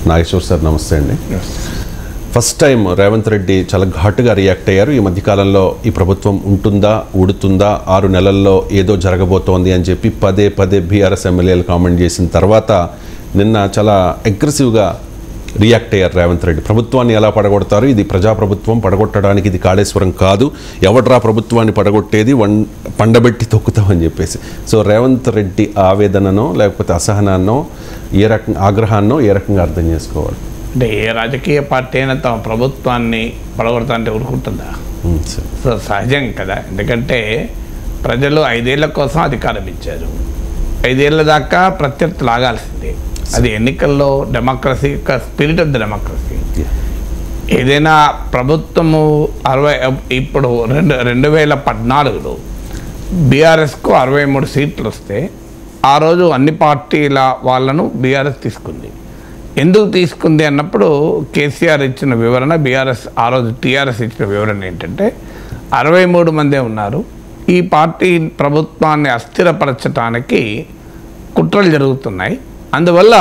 Nageshwar sir నమస్తే అండి. First time Revanth Reddy చాలా ఘాటుగా రియాక్ట్ అయ్యారు. ఈ మధ్యకాలంలో ఈ ప్రభుత్వం ఉంటుందా ఊడుతుందా 6 నెలల్లో ఏదో జరగబోతోంది అని చెప్పి పదే పదే బీఆర్ఎస్ ఎమ్మెల్యేలు కామెంట్ చేసిన తర్వాత నిన్న చాలా అగ్రెసివ్గా రియాక్ట్ అయ్యారు రేవంత్ రెడ్డి. ప్రభుత్వాన్ని ఎలా పడగొడతారు, ఇది ప్రజాప్రభుత్వం, పడగొట్టడానికి ఇది కాళేశ్వరం కాదు, ఎవడ్రా ప్రభుత్వాన్ని పడగొట్టేది, పండబెట్టి తొక్కుతామని చెప్పేసి. సో రేవంత్ రెడ్డి ఆవేదననో లేకపోతే అసహనాన్నో ఏ రకంగా ఆగ్రహాన్నో ఏ రకంగా అర్థం చేసుకోవాలి? అంటే ఏ రాజకీయ పార్టీ అయినా తమ ప్రభుత్వాన్ని పడగొడతా అంటే ఊరుకుంటుందా? సో సహజం కదా. ఎందుకంటే ప్రజలు 5 ఏళ్ల కోసం అధికారం ఇచ్చారు. 5 ఏళ్ల దాకా ప్రత్యర్థి లాగాల్సిందే. అది ఎన్నికల్లో democracy spirit of the democracy. ఏదైనా ప్రభుత్వము ఇప్పుడు 2014లో బీఆర్ఎస్కు 63 సీట్లు వస్తే ఆ రోజు అన్ని పార్టీల వాళ్ళను బీఆర్ఎస్ తీసుకుంది. ఎందుకు తీసుకుంది అన్నప్పుడు కేసీఆర్ ఇచ్చిన వివరణ, బీఆర్ఎస్ ఆ రోజు టీఆర్ఎస్ ఇచ్చిన వివరణ ఏంటంటే 63 మందే ఉన్నారు, ఈ పార్టీ ప్రభుత్వాన్ని అస్థిరపరచడానికి కుట్రలు జరుగుతున్నాయి, అందువల్ల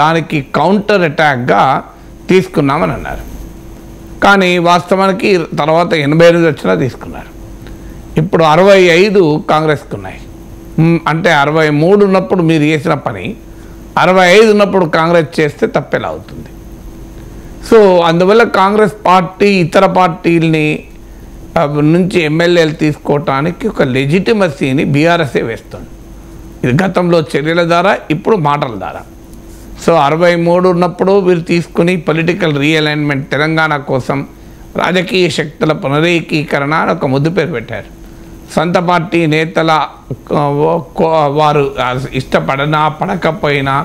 దానికి కౌంటర్ అటాక్గా తీసుకున్నామని అన్నారు. కానీ వాస్తవానికి తర్వాత 88 వచ్చినా తీసుకున్నారు. ఇప్పుడు 65 కాంగ్రెస్కి ఉన్నాయి. అంటే 63 ఉన్నప్పుడు మీరు చేసిన పని 65 ఉన్నప్పుడు కాంగ్రెస్ చేస్తే తప్పేలా అవుతుంది. సో అందువల్ల కాంగ్రెస్ పార్టీ ఇతర పార్టీలని నుంచి ఎమ్మెల్యేలు తీసుకోవటానికి ఒక లెజిటిమసీని బీఆర్ఎస్ఏ వేస్తుంది. ఇది గతంలో చర్యల ద్వారా, ఇప్పుడు మాటల ద్వారా. సో 63 ఉన్నప్పుడు వీరు తీసుకుని పొలిటికల్ రీఅలైన్మెంట్, తెలంగాణ కోసం రాజకీయ శక్తుల పునరేకీకరణ అని ఒక ముద్దు పేరు పెట్టారు. సొంత పార్టీ నేతల వారు ఇష్టపడనా పడకపోయినా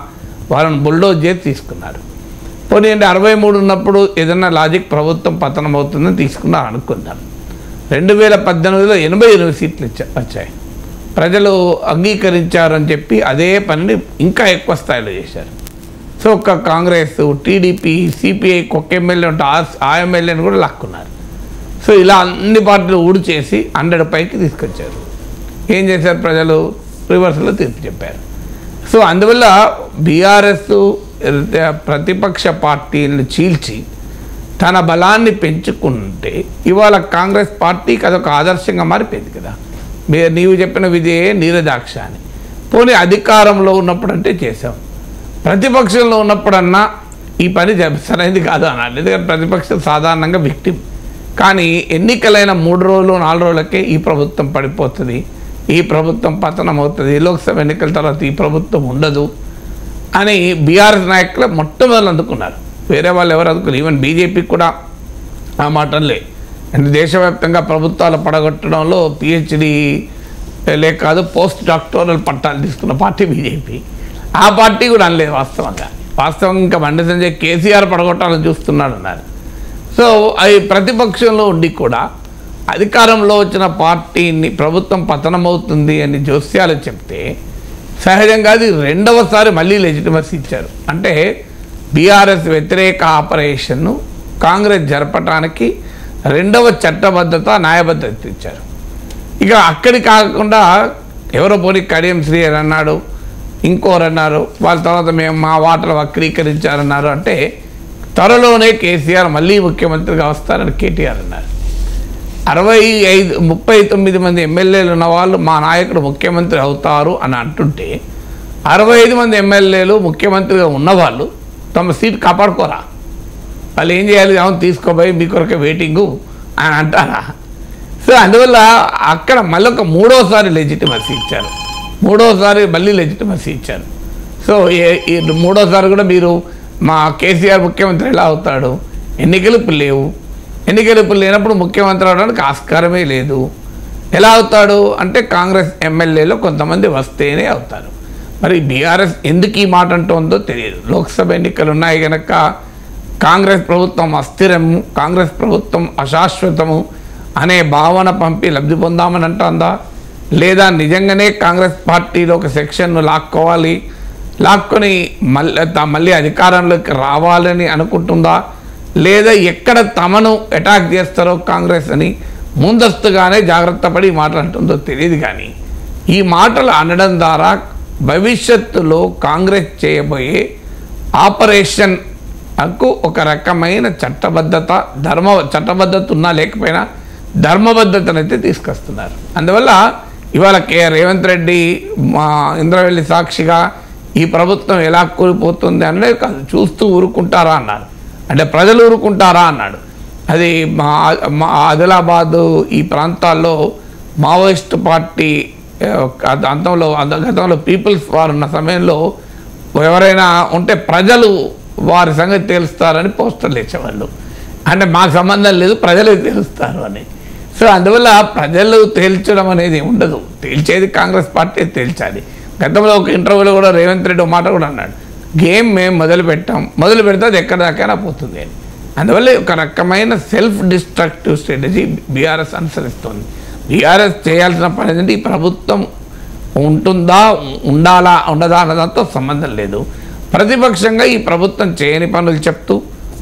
వాళ్ళని బుల్డోజ్ చేసి తీసుకున్నారు. పోనీ అంటే 63 ఉన్నప్పుడు ఏదన్నా లాజిక్ ప్రభుత్వం పతనం అవుతుందని తీసుకున్నారు అనుకుందాం. 2018లో 88 సీట్లు వచ్చాయి. ప్రజలు అంగీకరించారని చెప్పి అదే పనిని ఇంకా ఎక్కువ స్థాయిలో చేశారు. సో ఒక కాంగ్రెస్, టీడీపీ, సిపిఐకి ఒక ఎమ్మెల్యే ఉంటే ఆ ఎమ్మెల్యేని కూడా లాక్కున్నారు. సో ఇలా అన్ని పార్టీలు ఊడి చేసి 100 పైకి తీసుకొచ్చారు. ఏం చేశారు? ప్రజలు రివర్స్లో తీర్పు చెప్పారు. సో అందువల్ల బీఆర్ఎస్ ప్రతిపక్ష పార్టీలను చీల్చి తన బలాన్ని పెంచుకుంటే ఇవాళ కాంగ్రెస్ పార్టీకి అదొక ఆదర్శంగా మారిపోయింది కదా. నీవు చెప్పిన విజయే నీరజాక్ష అని. పోనీ అధికారంలో ఉన్నప్పుడు అంటే చేసాం, ప్రతిపక్షంలో ఉన్నప్పుడన్నా ఈ పని సరైనది కాదు అనాలి. ఎందుకంటే ప్రతిపక్షం సాధారణంగా విక్టిమ్. కానీ ఎన్నికలైన 3 రోజులు 4 రోజులకే ఈ ప్రభుత్వం పడిపోతుంది, ఈ ప్రభుత్వం పతనం అవుతుంది, లోక్సభ ఎన్నికల తర్వాత ఈ ప్రభుత్వం ఉండదు అని బీఆర్ఎస్ నాయకులు మొట్టమొదలు అందుకున్నారు. వేరే వాళ్ళు ఎవరు అందుకున్నారు? ఈవెన్ బీజేపీకి కూడా ఆ మాటలే. అంటే దేశవ్యాప్తంగా ప్రభుత్వాలు పడగొట్టడంలో పిహెచ్డి కాదు పోస్ట్ డాక్టోరల్ పట్టాలు తీసుకున్న పార్టీ బీజేపీ. ఆ పార్టీ కూడా అనలేదు వాస్తవంగా ఇంకా బండి సంజయ్ కేసీఆర్ పడగొట్టాలని చూస్తున్నాడు అన్నారు. సో అవి ప్రతిపక్షంలో ఉండి కూడా అధికారంలో వచ్చిన పార్టీని ప్రభుత్వం పతనమవుతుంది అని జోస్యాలు చెప్తే సహజంగా అది 2వసారి మళ్ళీ లెజిటిమసీ ఇచ్చారు. అంటే బీఆర్ఎస్ వ్యతిరేక ఆపరేషన్ను కాంగ్రెస్ జరపటానికి 2వ చట్టబద్ధత, న్యాయబద్ధత ఇచ్చారు. ఇక అక్కడి కాకుండా ఎవరో పోనీ కడియం శ్రీ అన్నాడు, ఇంకోరన్నారు, వాళ్ళ తర్వాత మేము మా వాటలు వక్రీకరించారన్నారు. అంటే త్వరలోనే కేసీఆర్ మళ్ళీ ముఖ్యమంత్రిగా వస్తారని కేటీఆర్ అన్నారు. 39 మంది ఎమ్మెల్యేలు ఉన్న వాళ్ళు మా నాయకుడు ముఖ్యమంత్రి అవుతారు అని అంటుంటే 65 మంది ఎమ్మెల్యేలు ముఖ్యమంత్రిగా ఉన్నవాళ్ళు తమ సీట్ కాపాడుకోరా? వాళ్ళు ఏం చేయాలి? అవును తీసుకోబోయి మీ కొరకే వెయిటింగు అని అంటారా? సో అందువల్ల అక్కడ మళ్ళీ ఒక 3వసారి లెజిటిమసీ ఇచ్చారు. 3వసారి మళ్ళీ లెజిటిమసీ ఇచ్చారు. సో 3వసారి కూడా మీరు మా కేసీఆర్ ముఖ్యమంత్రి ఎలా అవుతాడు? ఎన్నికలు ఇప్పుడు లేవు. ఎన్నికలు ఇప్పుడు లేనప్పుడు ముఖ్యమంత్రి అవడానికి ఆస్కారమే లేదు. ఎలా అవుతాడు అంటే కాంగ్రెస్ ఎమ్మెల్యేలో కొంతమంది వస్తేనే అవుతారు. మరి బీఆర్ఎస్ ఎందుకు ఈ మాట అంటుందో తెలియదు. లోక్సభ ఎన్నికలు ఉన్నాయి కనుక కాంగ్రెస్ ప్రభుత్వం అస్థిరము, కాంగ్రెస్ ప్రభుత్వం అశాశ్వతము అనే భావన పంపి లబ్ధి పొందామని అంటుందా? లేదా నిజంగానే కాంగ్రెస్ పార్టీలో ఒక సెక్షన్ను లాక్కొని మళ్ళీ అధికారంలోకి రావాలని అనుకుంటుందా? లేదా ఎక్కడ తమను అటాక్ చేస్తారో కాంగ్రెస్ అని ముందస్తుగానే జాగ్రత్త పడి మాట్లాడుతుందో తెలియదు. కానీ ఈ మాటలు అనడం ద్వారా భవిష్యత్తులో కాంగ్రెస్ చేయబోయే ఆపరేషన్కు ఒక రకమైన చట్టబద్ధత ఉన్నా లేకపోయినా ధర్మబద్ధతను అయితే తీసుకొస్తున్నారు. అందువల్ల ఇవాళ రేవంత్ రెడ్డి మా ఇంద్రవెల్లి సాక్షిగా ఈ ప్రభుత్వం ఎలా కూలిపోతుంది అనేది కాదు, చూస్తూ ఊరుకుంటారా అన్నారు. అంటే ప్రజలు ఊరుకుంటారా అన్నాడు. అది మా ఆదిలాబాదు ఈ ప్రాంతాల్లో మావోయిస్ట్ పార్టీ గతంలో పీపుల్స్ వారు ఉన్న సమయంలో ఎవరైనా ఉంటే ప్రజలు వారి సంగతి తేలుస్తారని పోస్టర్లు ఇచ్చేవాళ్ళు. అంటే మాకు సంబంధం లేదు, ప్రజలు తేలుస్తారు అని. సో అందువల్ల ప్రజలు తేల్చడం అనేది ఉండదు, తేల్చేది కాంగ్రెస్ పార్టీ తేల్చాలి. గతంలో ఒక ఇంటర్వ్యూలో కూడా రేవంత్ రెడ్డి ఒక మాట కూడా అన్నాడు, గేమ్ మేము మొదలు పెడితే అది ఎక్కడి దాకైనా పోతుంది అని. అందువల్ల ఒక రకమైన సెల్ఫ్ డిస్ట్రక్టివ్ స్ట్రాటజీ బీఆర్ఎస్ అనుసరిస్తుంది. బీఆర్ఎస్ చేయాల్సిన పని ఏంటంటే ఈ ప్రభుత్వం ఉండదా అన్నదాంతో సంబంధం లేదు. ప్రతిపక్షంగా ఈ ప్రభుత్వం చేయని పనులు చెప్తూ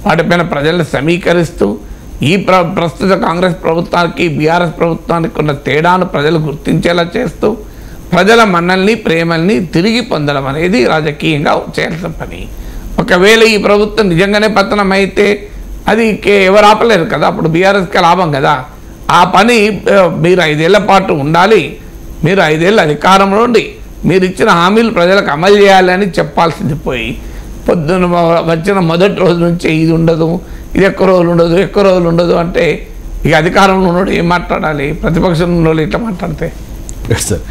వాటిపైన ప్రజలను సమీకరిస్తూ ఈ ప్రస్తుత కాంగ్రెస్ ప్రభుత్వానికి బీఆర్ఎస్ ప్రభుత్వానికి ఉన్న తేడాను ప్రజలు గుర్తించేలా చేస్తూ ప్రజల మన్నల్ని ప్రేమల్ని తిరిగి పొందడం అనేది రాజకీయంగా చేయాల్సిన పని. ఒకవేళ ఈ ప్రభుత్వం నిజంగానే పతనం అయితే అది ఎవరు ఆపలేరు కదా, అప్పుడు బీఆర్ఎస్కి లాభం కదా. ఆ పని మీరు 5 ఏళ్ల పాటు ఉండాలి, మీరు 5 ఏళ్ళు అధికారంలో ఉండి మీరు ఇచ్చిన హామీలు ప్రజలకు అమలు చేయాలని చెప్పాల్సింది పోయి పొద్దున వచ్చిన మొదటి రోజు నుంచి ఇది ఉండదు, ఇది ఎక్కువ రోజులు ఉండదు అంటే ఇక అధికారంలో ఉన్నోడు ఏం మాట్లాడాలి, ప్రతిపక్షంలో ఉన్నోళ్ళు ఇట్లా మాట్లాడితే. సార్